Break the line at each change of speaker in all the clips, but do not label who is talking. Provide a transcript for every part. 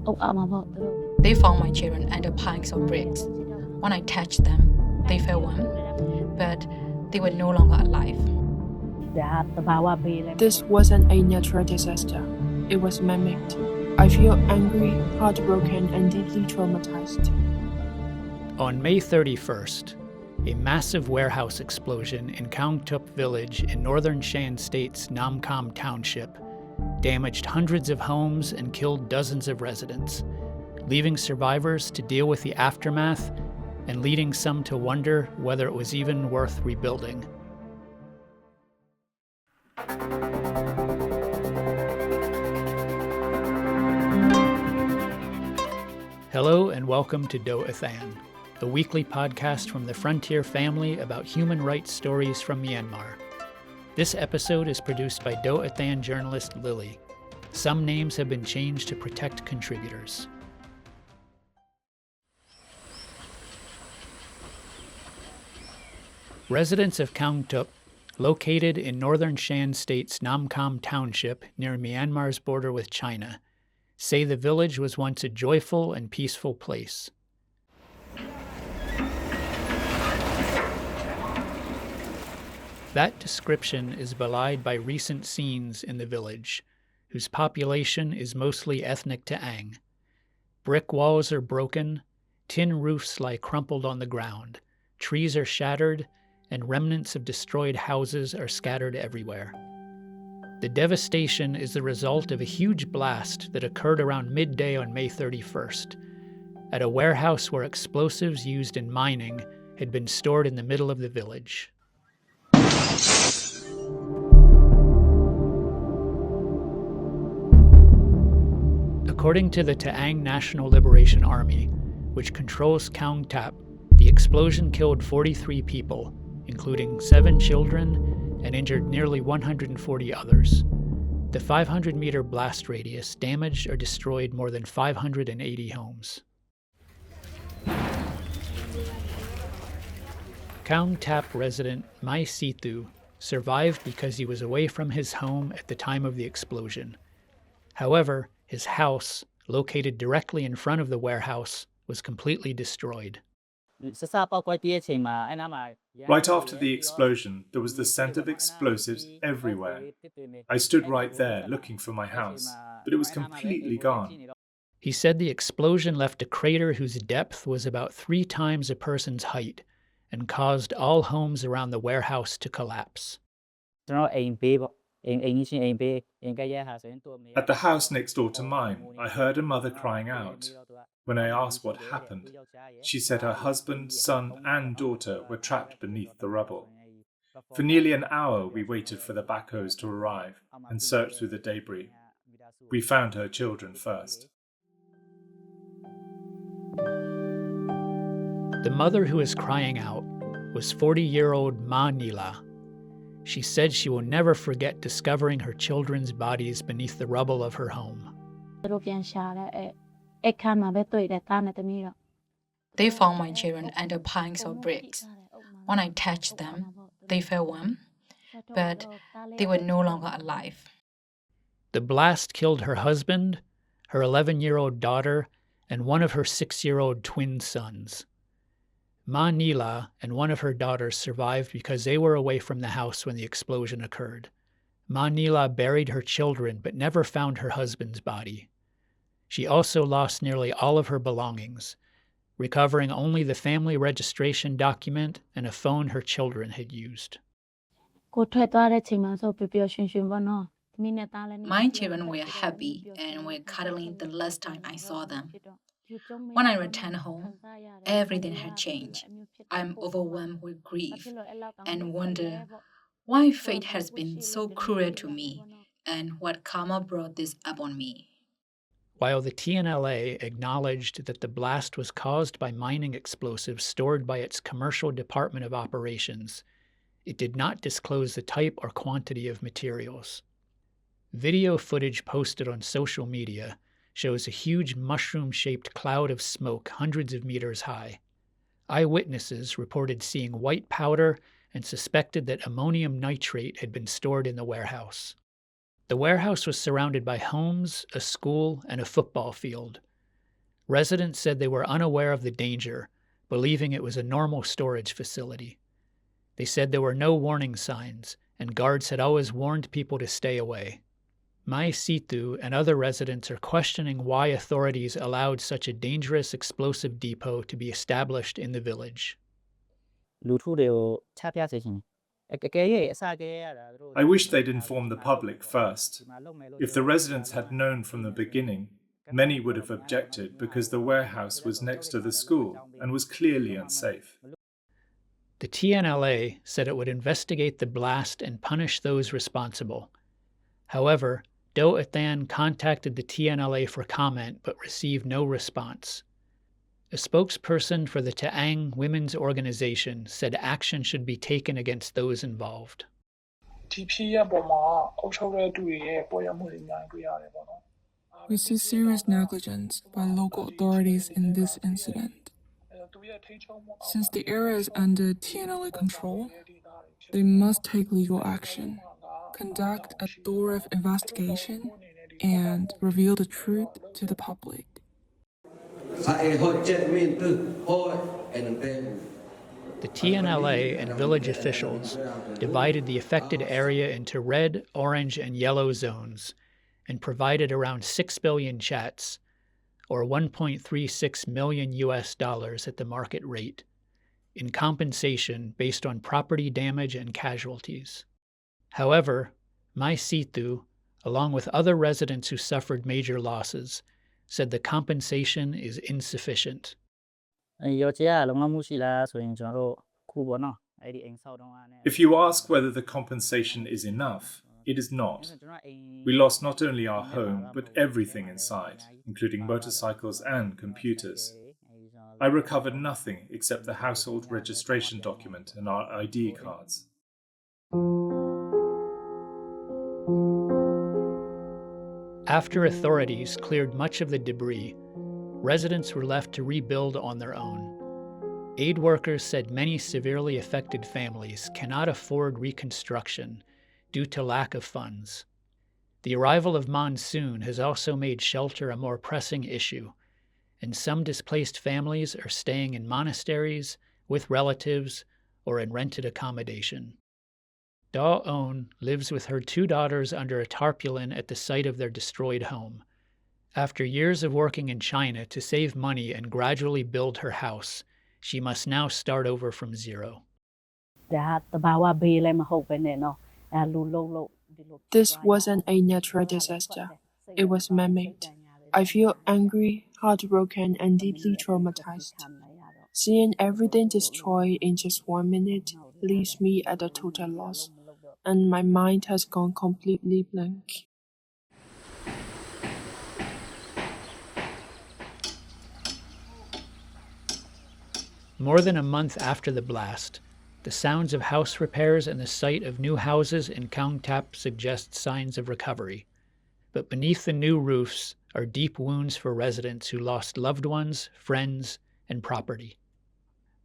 They found my children under piles of bricks. When I touched them, they felt warm, but they were no longer alive.
This wasn't a natural disaster. It was man-made. I feel angry, heartbroken, and deeply traumatized.
On May 31st, a massive warehouse explosion in Kaung Tup village in northern Shan state's Namhkam Township damaged hundreds of homes and killed dozens of residents, leaving survivors to deal with the aftermath and leading some to wonder whether it was even worth rebuilding. Hello and welcome to Athan, a weekly podcast from the Frontier family about human rights stories from Myanmar. This episode is produced by Athan journalist Lily. Some names have been changed to protect contributors. Residents of Kaung Tup, located in northern Shan state's Namhkam Township near Myanmar's border with China, say the village was once a joyful and peaceful place. That description is belied by recent scenes in the village, whose population is mostly ethnic Taung. Brick walls are broken, tin roofs lie crumpled on the ground, trees are shattered, and remnants of destroyed houses are scattered everywhere. The devastation is the result of a huge blast that occurred around midday on May 31st, at a warehouse where explosives used in mining had been stored in the middle of the village. According to the Taung National Liberation Army, which controls Kaung Tup, the explosion killed 43 people, including 7 children, and injured nearly 140 others. The 500-meter blast radius damaged or destroyed more than 580 homes. Kaung Tup resident Mai Situ survived because he was away from his home at the time of the explosion. However, his house, located directly in front of the warehouse, was completely destroyed.
Right after the explosion, there was the scent of explosives everywhere. I stood right there looking for my house, but it was completely gone.
He said the explosion left a crater whose depth was about 3 times a person's height and caused all homes around the warehouse to collapse.
At the house next door to mine, I heard a mother crying out. When I asked what happened, she said her husband, son, and daughter were trapped beneath the rubble. For nearly an hour, we waited for the backhoes to arrive and searched through the debris. We found her children first.
The mother who is crying out was 40-year-old Ma Nila. She said she will never forget discovering her children's bodies beneath the rubble of her home.
They found my children under piles of bricks. When I touched them, they felt warm, but they were no longer alive.
The blast killed her husband, her 11-year-old daughter, and one of her 6-year-old twin sons. Ma Nila and one of her daughters survived because they were away from the house when the explosion occurred. Ma Nila buried her children but never found her husband's body. She also lost nearly all of her belongings, recovering only the family registration document and a phone her children had used.
My children were happy and were cuddling the last time I saw them. When I returned home, everything had changed. I'm overwhelmed with grief and wonder why fate has been so cruel to me and what karma brought this upon me.
While the TNLA acknowledged that the blast was caused by mining explosives stored by its Commercial Department of Operations, it did not disclose the type or quantity of materials. Video footage posted on social media shows a huge mushroom-shaped cloud of smoke hundreds of meters high. Eyewitnesses reported seeing white powder and suspected that ammonium nitrate had been stored in the warehouse. The warehouse was surrounded by homes, a school, and a football field, Residents said they were unaware of the danger, believing it was a normal storage facility. They said there were no warning signs, and guards had always warned people to stay away. Mai Situ and other residents are questioning why authorities allowed such a dangerous explosive depot to be established in the village.
I wish they'd informed the public first. If the residents had known from the beginning, many would have objected because the warehouse was next to the school and was clearly unsafe.
The TNLA said it would investigate the blast and punish those responsible. However, Do Athan contacted the TNLA for comment but received no response. A spokesperson for the Taang Women's Organization said action should be taken against those involved.
We see serious negligence by local authorities in this incident. Since the area is under TNLA control, they must take legal action, conduct a thorough investigation, and reveal the truth to the public.
The TNLA and village officials divided the affected area into red, orange, and yellow zones and provided around 6 billion chats, or 1.36 million US dollars at the market rate, in compensation based on property damage and casualties. However, Mai Situ, along with other residents who suffered major losses, said the compensation is insufficient.
If you ask whether the compensation is enough, it is not. We lost not only our home, but everything inside, including motorcycles and computers. I recovered nothing except the household registration document and our ID cards.
After authorities cleared much of the debris, residents were left to rebuild on their own. Aid workers said many severely affected families cannot afford reconstruction due to lack of funds. The arrival of monsoon has also made shelter a more pressing issue, and some displaced families are staying in monasteries, with relatives, or in rented accommodation. Da-on lives with her 2 daughters under a tarpaulin at the site of their destroyed home. After years of working in China to save money and gradually build her house, she must now start over from zero.
This wasn't a natural disaster. It was man-made. I feel angry, heartbroken, and deeply traumatized. Seeing everything destroyed in just 1 minute leaves me at a total loss, and my mind has gone completely blank.
More than a month after the blast, the sounds of house repairs and the sight of new houses in Kaung Tup suggest signs of recovery. But beneath the new roofs are deep wounds for residents who lost loved ones, friends, and property.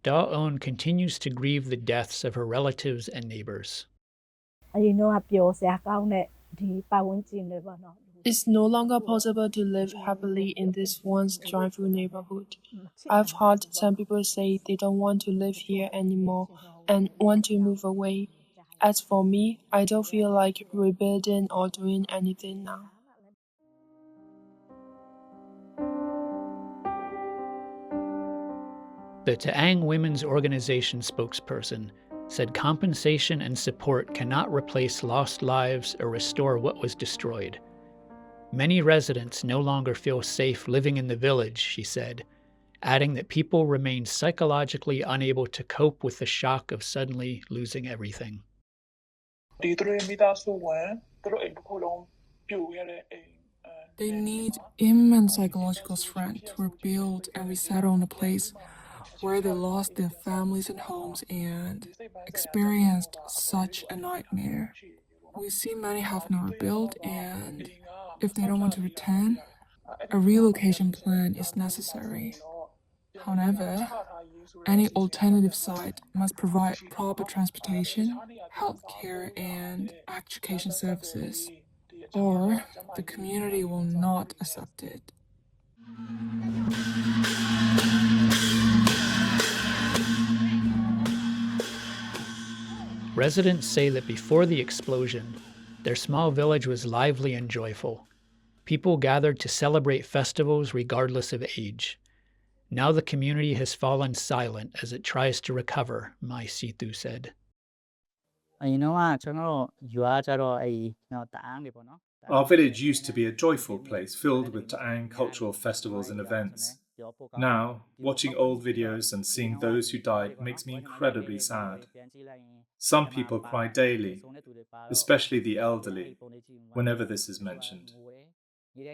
Da-on continues to grieve the deaths of her relatives and neighbors.
It's no longer possible to live happily in this once joyful neighborhood. I've heard some people say they don't want to live here anymore and want to move away. As for me, I don't feel like rebuilding or doing anything now.
The Taang Women's Organization spokesperson said compensation and support cannot replace lost lives or restore what was destroyed. Many residents no longer feel safe living in the village, she said, adding that people remain psychologically unable to cope with the shock of suddenly losing everything.
They need immense psychological strength to rebuild and resettle in a place where they lost their families and homes and experienced such a nightmare. We see many have not rebuilt, and if they don't want to return, a relocation plan is necessary. However, any alternative site must provide proper transportation, healthcare, and education services, or the community will not accept it.
Residents say that before the explosion, their small village was lively and joyful. People gathered to celebrate festivals regardless of age. Now the community has fallen silent as it tries to recover, Mai Situ said.
Our village used to be a joyful place filled with Ta'ang cultural festivals and events. Now, watching old videos and seeing those who died makes me incredibly sad. Some people cry daily, especially the elderly, whenever this is mentioned.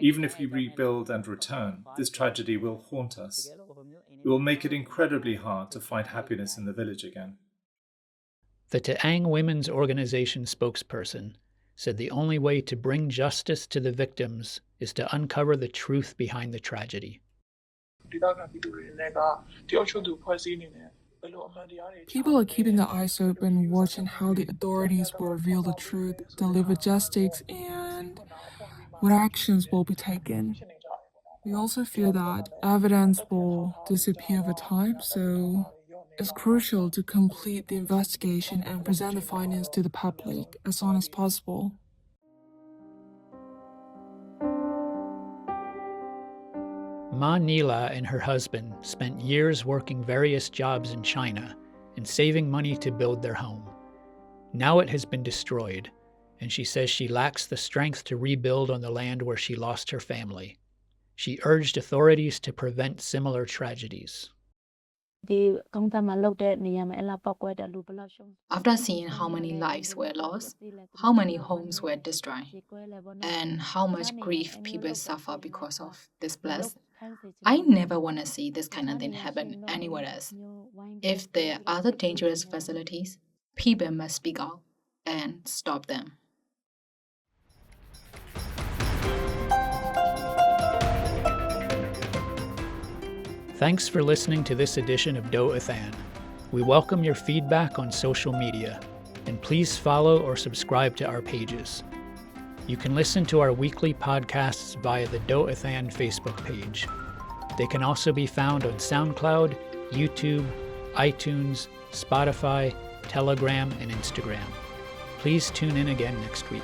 Even if we rebuild and return, this tragedy will haunt us. It will make it incredibly hard to find happiness in the village again.
The Ta'ang Women's Organization spokesperson said the only way to bring justice to the victims is to uncover the truth behind the tragedy.
People are keeping their eyes open, watching how the authorities will reveal the truth, deliver justice, and what actions will be taken. We also fear that evidence will disappear over time, so it's crucial to complete the investigation and present the findings to the public as soon as possible.
Ma Nila and her husband spent years working various jobs in China and saving money to build their home. Now it has been destroyed, and she says she lacks the strength to rebuild on the land where she lost her family. She urged authorities to prevent similar tragedies.
After seeing how many lives were lost, how many homes were destroyed, and how much grief people suffer because of this blast, I never want to see this kind of thing happen anywhere else. If there are other dangerous facilities, people must speak out and stop them.
Thanks for listening to this edition of Do Athan. We welcome your feedback on social media, and please follow or subscribe to our pages. You can listen to our weekly podcasts via the Do Athan Facebook page. They can also be found on SoundCloud, YouTube, iTunes, Spotify, Telegram, and Instagram. Please tune in again next week.